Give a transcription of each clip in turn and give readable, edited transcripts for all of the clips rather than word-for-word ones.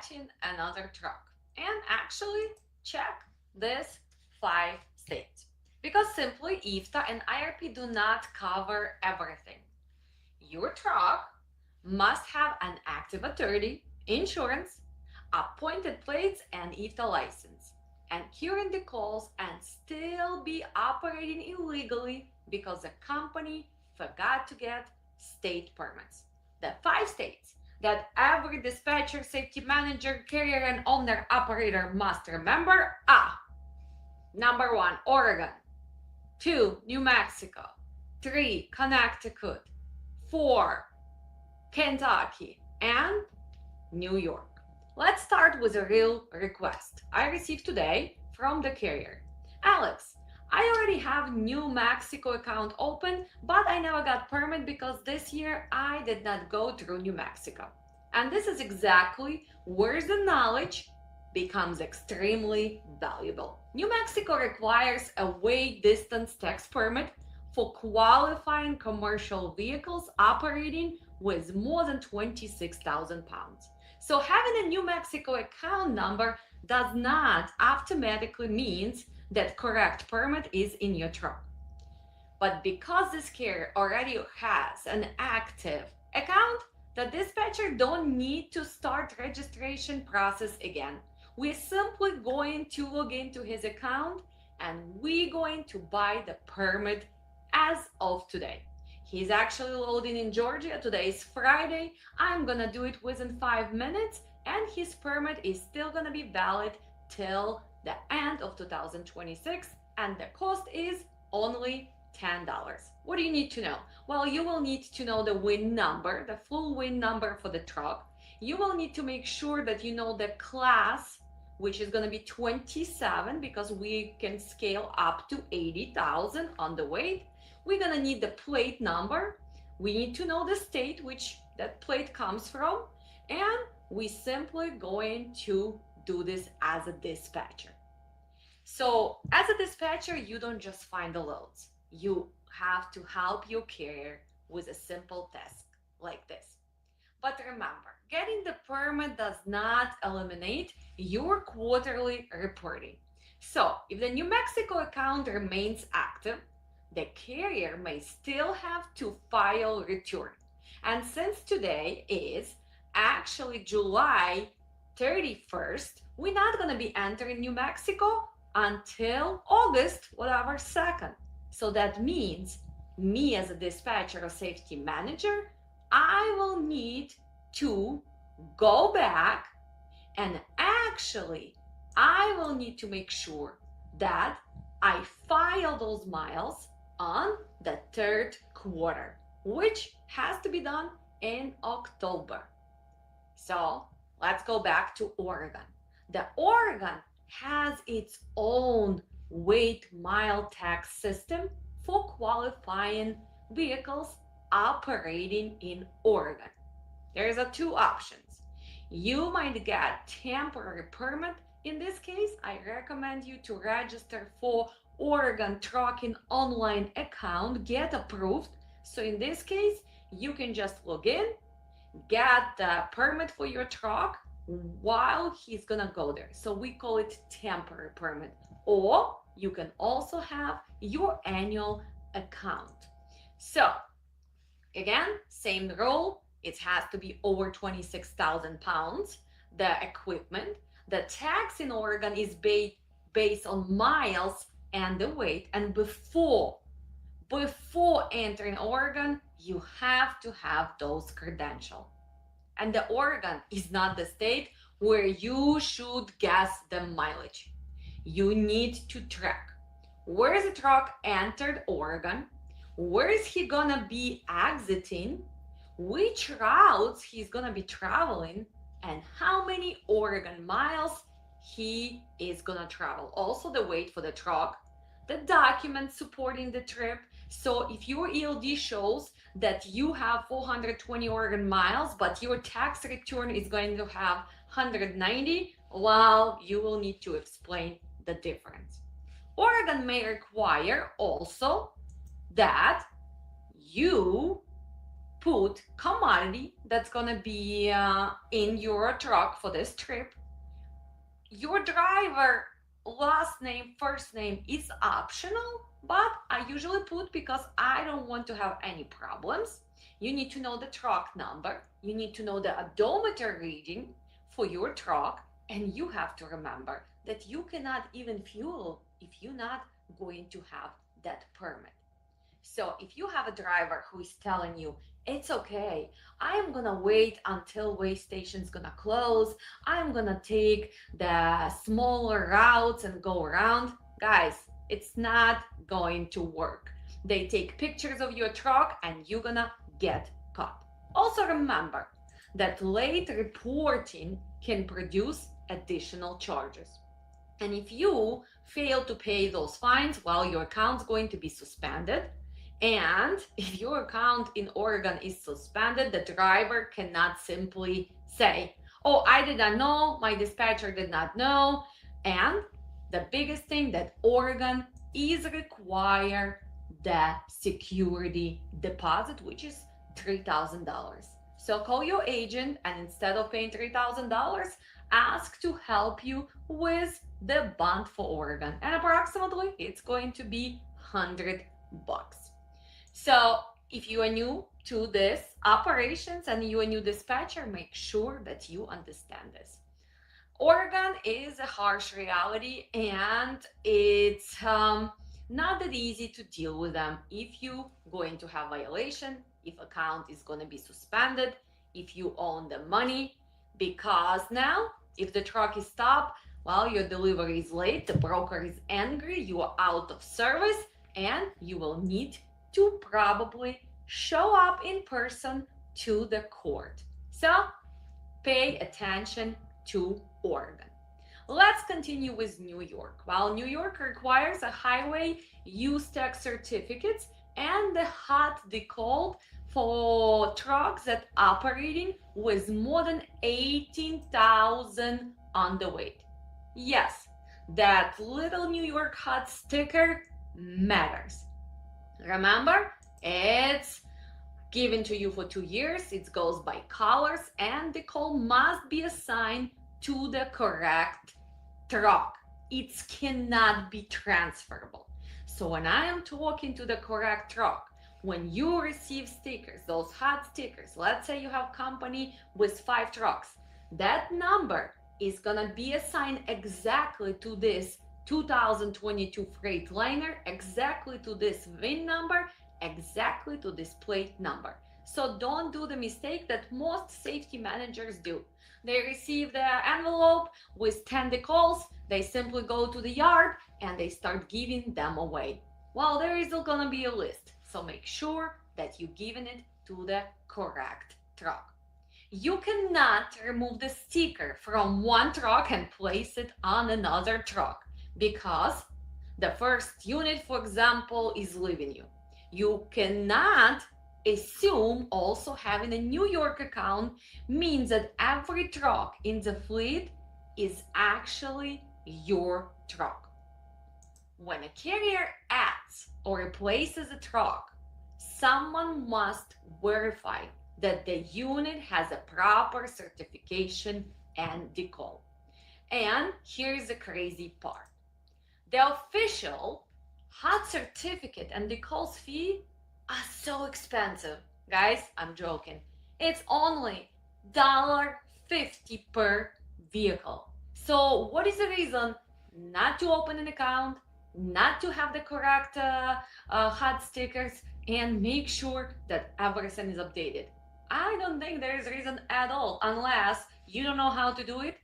dispatching another truck and actually check this 5 states. Because simply IFTA and IRP do not cover everything. Your truck must have an active authority, insurance, appointed plates, and IFTA license, and current decals, and still be operating illegally because the company forgot to get state permits. The 5 states that every dispatcher, safety manager, carrier, and owner operator must remember are: number 1, Oregon; 2, New Mexico; 3, Connecticut; 4, Kentucky; and New York. Let's start with a real request I received today from the carrier. Alex, I already have New Mexico account open, but I never got permit because this year I did not go through New Mexico. And this is exactly where the knowledge becomes extremely valuable. New Mexico requires a weight distance tax permit for qualifying commercial vehicles operating with more than 26,000 pounds. So having a New Mexico account number does not automatically mean that correct permit is in your truck. But because this carrier already has an active account, the dispatcher don't need to start registration process again. We're simply going to log into his account and we're going to buy the permit as of today. He's actually loading in Georgia. Today is Friday. I'm gonna do it within 5 minutes, and his permit is still gonna be valid till the end of 2026, and the cost is only $10. What do you need to know? Well, you will need to know the VIN number, the full VIN number for the truck. You will need to make sure that you know the class, which is going to be 27, because we can scale up to 80,000 on the weight. We're going to need the plate number. We need to know the state which that plate comes from, and we simply going to do this as a dispatcher. So as a dispatcher, you don't just find the loads. You have to help your carrier with a simple task like this. But remember, getting the permit does not eliminate your quarterly reporting. So if the New Mexico account remains active, the carrier may still have to file return. And since today is actually July 31st, we're not going to be entering New Mexico until August, whatever, 2nd. So that means me as a dispatcher or safety manager, I will need to go back and actually I will need to make sure that I file those miles on the 3rd quarter, which has to be done in October. So let's go back to Oregon. The Oregon has its own weight mile tax system for qualifying vehicles operating in Oregon. There's a 2 options. You might get temporary permit. In this case, I recommend you to register for Oregon Trucking online account, get approved. So in this case, you can just log in, get the permit for your truck while he's gonna go there. So we call it temporary permit. Or you can also have your annual account. So again, same rule. It has to be over 26,000 pounds, the equipment. The tax in Oregon is based on miles and the weight. And before entering Oregon, you have to have those credentials. And the Oregon is not the state where you should guess the mileage. You need to track where is the truck entered Oregon, where is he gonna be exiting, which routes he's gonna be traveling, and how many Oregon miles he is gonna travel. Also the weight for the truck, the documents supporting the trip. So if your ELD shows that you have 420 Oregon miles, but your tax return is going to have 190, well, you will need to explain the difference. Oregon may require also that you put commodity that's gonna be in your truck for this trip. Your driver last name, first name is optional, but I usually put because I don't want to have any problems. You need to know the truck number, you need to know the odometer reading for your truck, and you have to remember that you cannot even fuel if you're not going to have that permit. So if you have a driver who is telling you, it's okay, I'm gonna wait until way station's gonna close, I'm gonna take the smaller routes and go around, guys, it's not going to work. They take pictures of your truck and you're gonna get caught. Also remember that late reporting can produce additional charges. And if you fail to pay those fines, well, your account's going to be suspended. And if your account in Oregon is suspended, the driver cannot simply say, oh, I did not know, my dispatcher did not know. And the biggest thing that Oregon is require the security deposit, which is $3,000. So call your agent and instead of paying $3,000, ask to help you with the bond for Oregon. And approximately it's going to be $100. So if you are new to this operations and you are a new dispatcher, make sure that you understand this. Oregon is a harsh reality and it's not that easy to deal with them if you going to have violation, if account is going to be suspended, if you own the money, because now if the truck is stopped, well, your delivery is late, the broker is angry, you are out of service, and you will need to probably show up in person to the court. So pay attention to Oregon. Let's continue with New York. While New York requires a highway use tax certificates and the hot decal for trucks that operating with more than 18,000 underweight. Yes, that little New York hot sticker matters. Remember, it's given to you for 2 years, it goes by colors, and the decal must be assigned to the correct truck. It cannot be transferable. So when I am talking to the correct truck, when you receive stickers, those hot stickers, let's say you have company with 5 trucks, that number is gonna be assigned exactly to this 2022 Freightliner, exactly to this VIN number, exactly to this plate number. So don't do the mistake that most safety managers do. They receive the envelope with 10 decals, they simply go to the yard and they start giving them away. Well, there is gonna be a list, so make sure that you're giving it to the correct truck. You cannot remove the sticker from one truck and place it on another truck because the first unit, for example, is leaving you. You cannot assume also having a New York account means that every truck in the fleet is actually your truck. When a carrier adds or replaces a truck, someone must verify that the unit has a proper certification and decal. And here's the crazy part. The official hot certificate and decals fee are so expensive. Guys, I'm joking. It's only $1.50 per vehicle. So what is the reason not to open an account, not to have the correct hot stickers, and make sure that everything is updated? I don't think there is a reason at all, unless you don't know how to do it,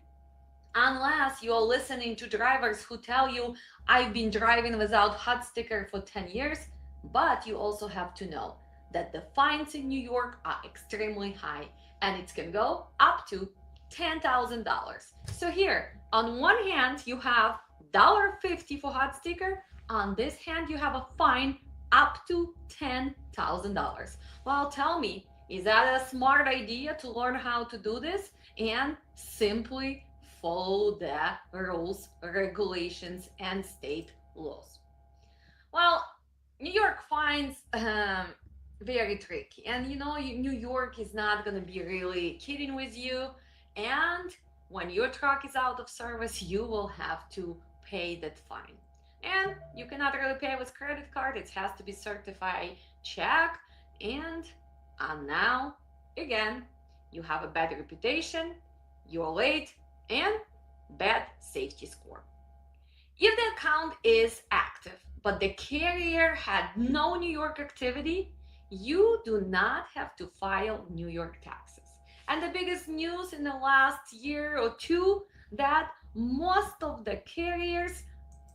unless you're listening to drivers who tell you, I've been driving without hot sticker for 10 years, but you also have to know that the fines in New York are extremely high and it can go up to $10,000. So here, on one hand, you have $1.50 for hot sticker. On this hand, you have a fine up to $10,000. Well, tell me, is that a smart idea to learn how to do this and simply follow the rules, regulations, and state laws? Well, New York fines very tricky. And New York is not going to be really kidding with you. And when your truck is out of service, you will have to pay that fine. And you cannot really pay with credit card. It has to be certified check. And now, again, you have a bad reputation, you're late, and bad safety score. If the account is active, but the carrier had no New York activity, you do not have to file New York taxes. And the biggest news in the last year or two that most of the carriers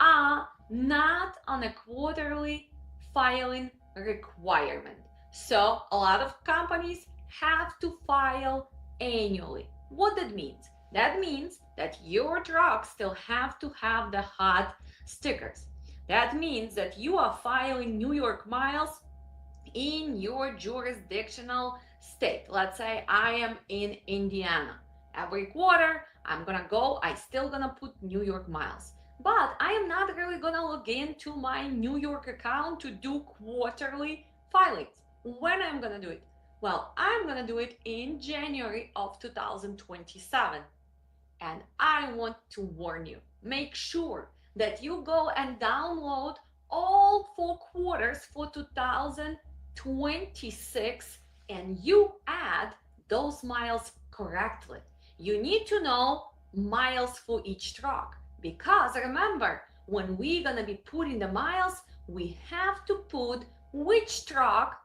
are not on a quarterly filing requirement. So a lot of companies have to file annually. What that means? That means that your trucks still have to have the hot stickers. That means that you are filing New York miles in your jurisdictional state. Let's say I am in Indiana. Every quarter, I still gonna put New York miles. But I am not really gonna log into my New York account to do quarterly filings. When I'm gonna do it? Well, I'm gonna do it in January of 2027. And I want to warn you, make sure that you go and download all 4 quarters for 2026 and you add those miles correctly. You need to know miles for each truck because remember, when we're gonna be putting the miles, we have to put which truck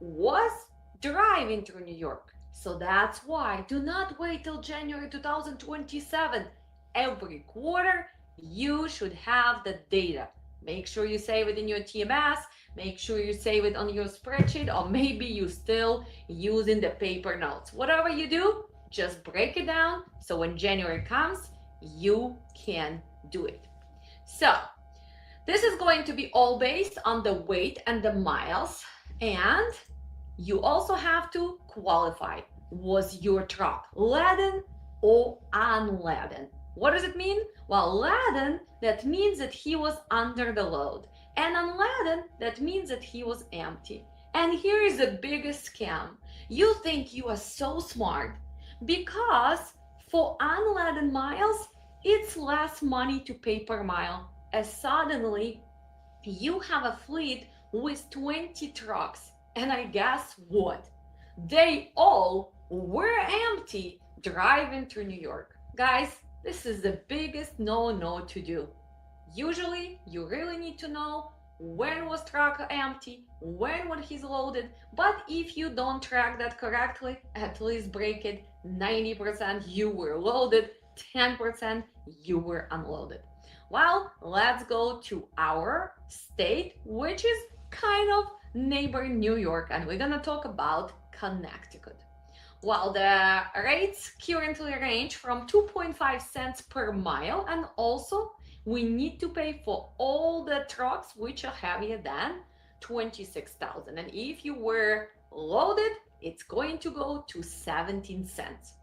was driving through New York. So that's why do not wait till January 2027. Every quarter, you should have the data. Make sure you save it in your TMS, make sure you save it on your spreadsheet, or maybe you still using the paper notes. Whatever you do, just break it down so when January comes, you can do it. So this is going to be all based on the weight and the miles, and you also have to qualify. Was your truck laden or unladen? What does it mean? Well, laden, that means that he was under the load. And unladen, that means that he was empty. And here is the biggest scam. You think you are so smart because for unladen miles, it's less money to pay per mile. As suddenly you have a fleet with 20 trucks. And I guess what? They all were empty driving through New York. Guys, this is the biggest no to do. Usually, you really need to know when was truck empty, when was he loaded, but if you don't track that correctly, at least break it 90% you were loaded, 10% you were unloaded. Well, let's go to our state, which is kind of neighboring New York, and we're gonna talk about Connecticut. Well, the rates currently range from 2.5 cents per mile, and also we need to pay for all the trucks which are heavier than 26,000. And if you were loaded, it's going to go to 17 cents.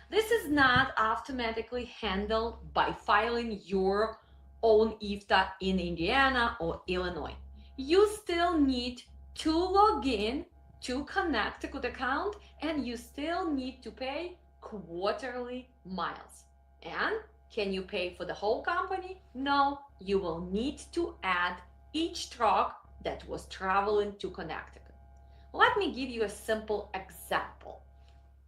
This is not automatically handled by filing your own IFTA in Indiana or Illinois. You still need to log in to Connecticut account and you still need to pay quarterly miles. And can you pay for the whole company? No, you will need to add each truck that was traveling to Connecticut. Let me give you a simple example.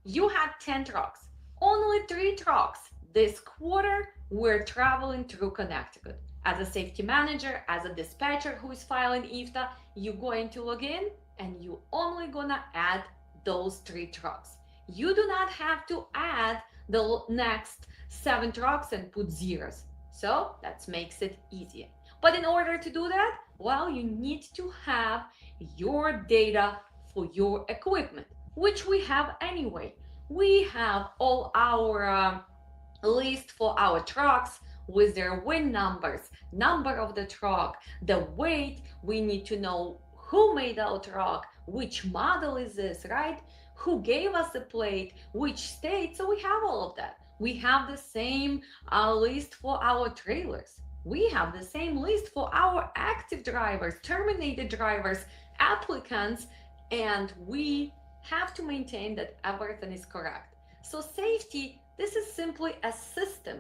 You had 10 trucks. Only 3 trucks this quarter were traveling through Connecticut. As a safety manager, as a dispatcher who is filing IFTA, you're going to log in and you only gonna add those 3 trucks. You do not have to add the next 7 trucks and put zeros. So that makes it easier. But in order to do that, well, you need to have your data for your equipment, which we have anyway. We have all our list for our trucks with their VIN numbers, number of the truck, the weight. We need to know who made our truck, which model is this, right? Who gave us the plate, which state. So we have all of that. We have the same list for our trailers. We have the same list for our active drivers, terminated drivers, applicants, and we have to maintain that everything is correct. So safety, this is simply a system.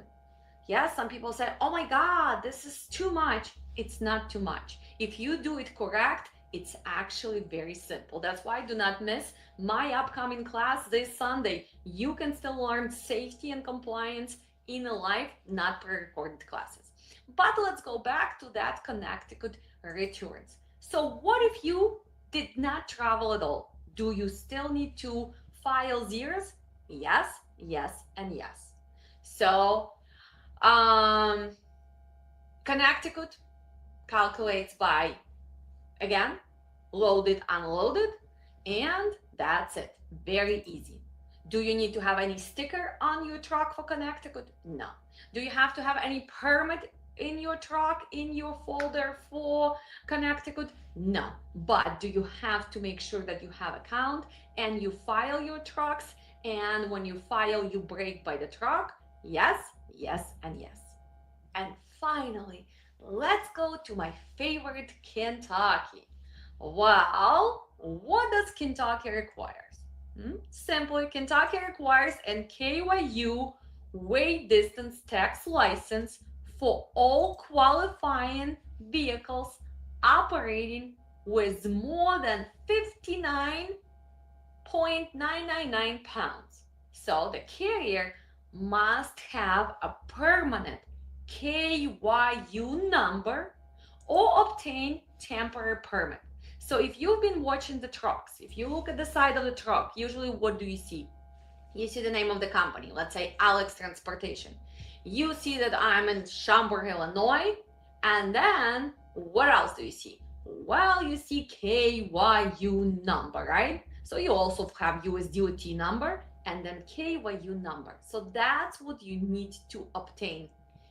Yes, some people say, oh my God, this is too much. It's not too much. If you do it correct, it's actually very simple. That's why do not miss my upcoming class this Sunday. You can still learn safety and compliance in a live, not pre-recorded classes. But let's go back to that Connecticut returns. So what if you did not travel at all? Do you still need to file zeros? Yes, yes, and yes. So Connecticut calculates by, again, loaded, unloaded, and that's it. Very easy. Do you need to have any sticker on your truck for Connecticut? No. Do you have to have any permit in your truck, in your folder for Connecticut? No. But do you have to make sure that you have account and you file your trucks, and when you file, you brake by the truck? Yes, yes, and yes. And finally, let's go to my favorite, Kentucky. Well, what does Kentucky require? Simply, Kentucky requires an KYU weight distance tax license for all qualifying vehicles operating with more than 59.999 pounds. So the carrier must have a permanent KYU number or obtain temporary permit. So if you've been watching the trucks, if you look at the side of the truck, usually what do you see? You see the name of the company, let's say Alex Transportation. You see that I'm in Schaumburg, Illinois, and then what else do you see? Well, you see KYU number, right? So you also have US DOT number and then KYU number. So that's what you need to obtain.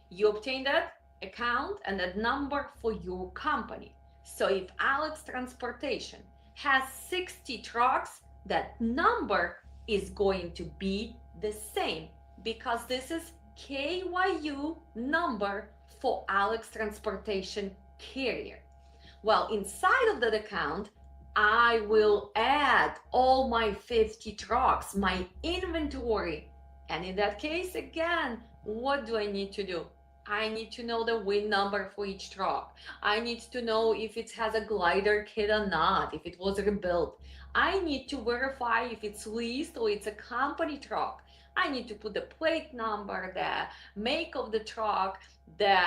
You obtain that account and that number for your company. So if Alex Transportation has 60 trucks, that number is going to be the same because this is KYU number for Alex Transportation carrier. Well, inside of that account, I will add all my 50 trucks, my inventory. And in that case, again, what do I need to do? I need to know the VIN number for each truck. I need to know if it has a glider kit or not, if it was rebuilt. I need to verify if it's leased or it's a company truck. I need to put the plate number, the make of the truck, the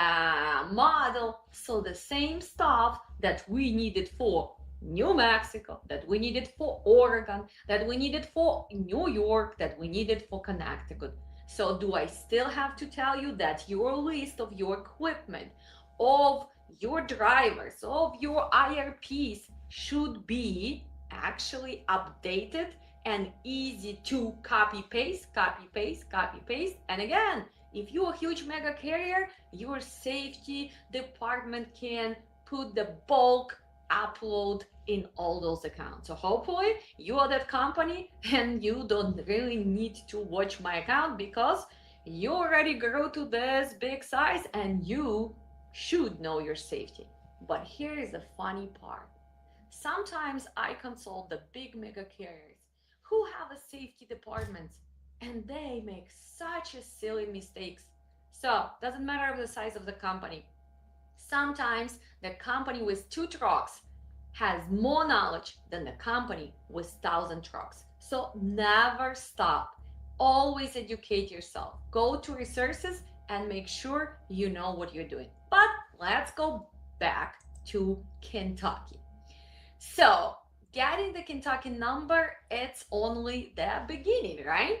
model. So the same stuff that we needed for New Mexico, that we needed for Oregon, that we needed for New York, that we needed for Connecticut. So do I still have to tell you that your list of your equipment, of your drivers, of your IRPs should be actually updated and easy to copy paste, copy paste, copy paste? And again, if you're a huge mega carrier, your safety department can put the bulk upload in all those accounts. So hopefully you are that company and you don't really need to watch my account because you already grew to this big size and you should know your safety. But here is the funny part. Sometimes I consult the big mega carriers who have a safety departments and they make such a silly mistakes. So doesn't matter the size of the company. Sometimes the company with 2 trucks has more knowledge than the company with 1,000 trucks. So never stop. Always educate yourself. Go to resources and make sure you know what you're doing. But let's go back to Kentucky. So getting the Kentucky number, it's only the beginning, right?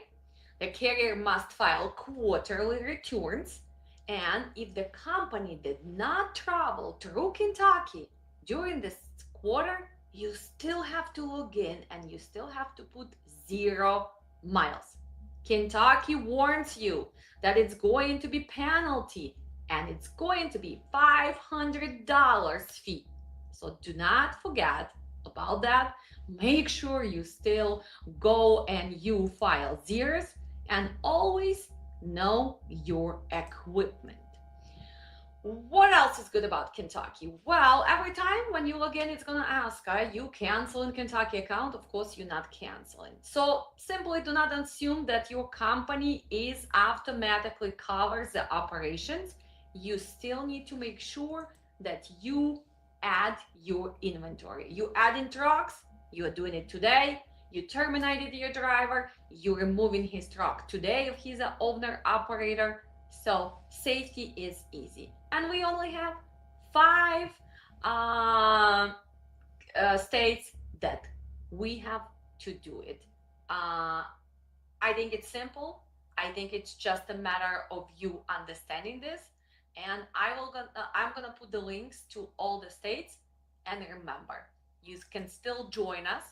The carrier must file quarterly returns. And if the company did not travel through Kentucky during this quarter, you still have to log in and you still have to put 0 miles. Kentucky warns you that it's going to be penalty and it's going to be $500 fee. So do not forget about that. Make sure you still go and you file zeros and always know your equipment. What else is good about Kentucky? Well, every time when you log in, it's gonna ask, are you canceling Kentucky account? Of course, you're not canceling. So simply do not assume that your company is automatically covers the operations. You still need to make sure that you add your inventory. You add in trucks, you are doing it today. You terminated your driver, you're removing his truck today if he's an owner operator. So safety is easy. And we only have 5 states that we have to do it. I think it's simple. I think it's just a matter of you understanding this. And I'm gonna put the links to all the states. And remember, you can still join us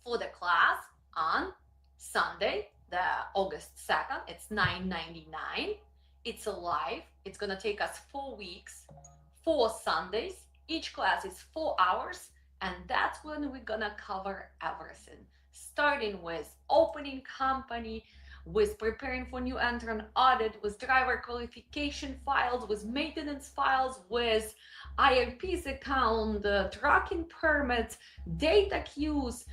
for the class on Sunday, the August 2nd. It's $9.99. It's live. It's gonna take us 4 weeks, 4 Sundays. Each class is 4 hours, and that's when we're gonna cover everything, starting with opening company, with preparing for new entrant audit, with driver qualification files, with maintenance files, with IRP's account, trucking permits, data queues,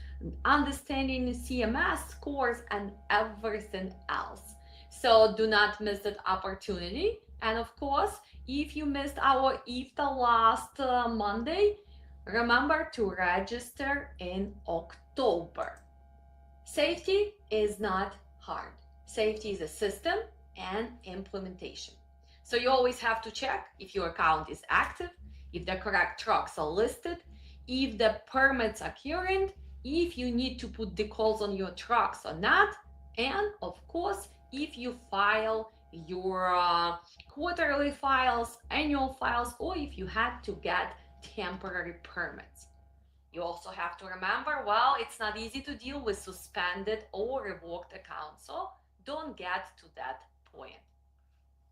understanding CMS scores, and everything else. So do not miss that opportunity. And of course, if you missed our IFTA last Monday, remember to register in October. Safety is not hard. Safety is a system and implementation. So you always have to check if your account is active, if the correct trucks are listed, if the permits are current, if you need to put decals on your trucks or not, and of course, if you file your quarterly files, annual files, or if you had to get temporary permits. You also have to remember, well, it's not easy to deal with suspended or revoked accounts, so don't get to that point.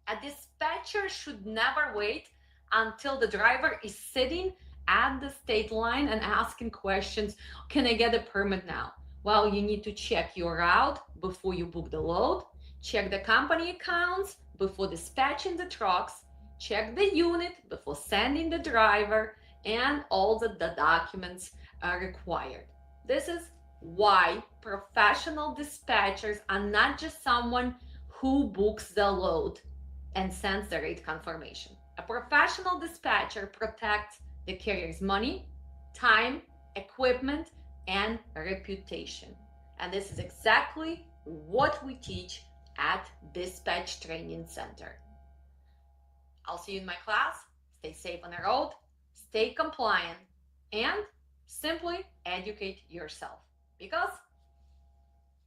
A dispatcher should never wait until the driver is sitting at the state line and asking questions, can I get a permit now? Well, you need to check your route before you book the load, check the company accounts before dispatching the trucks, check the unit before sending the driver, and all the documents are required. This is why professional dispatchers are not just someone who books the load and sends the rate confirmation. A professional dispatcher protects the carrier's money, time, equipment, and reputation. And this is exactly what we teach at Dispatch Training Center. I'll see you in my class. Stay safe on the road, stay compliant, and simply educate yourself, because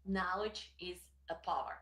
knowledge is a power.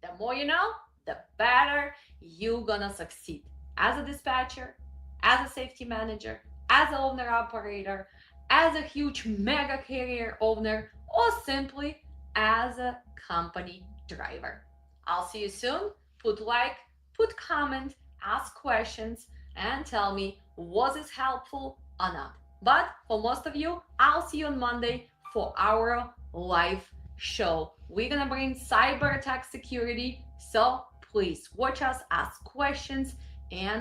The more you know, the better you're gonna succeed as a dispatcher, as a safety manager, as an owner operator, as a huge mega carrier owner, or simply as a company driver. I'll see you soon. Put like, put comment, ask questions, and tell me, was this helpful or not? But for most of you, I'll see you on Monday for our live show. We're gonna bring cyber attack security, so please watch us, ask questions, and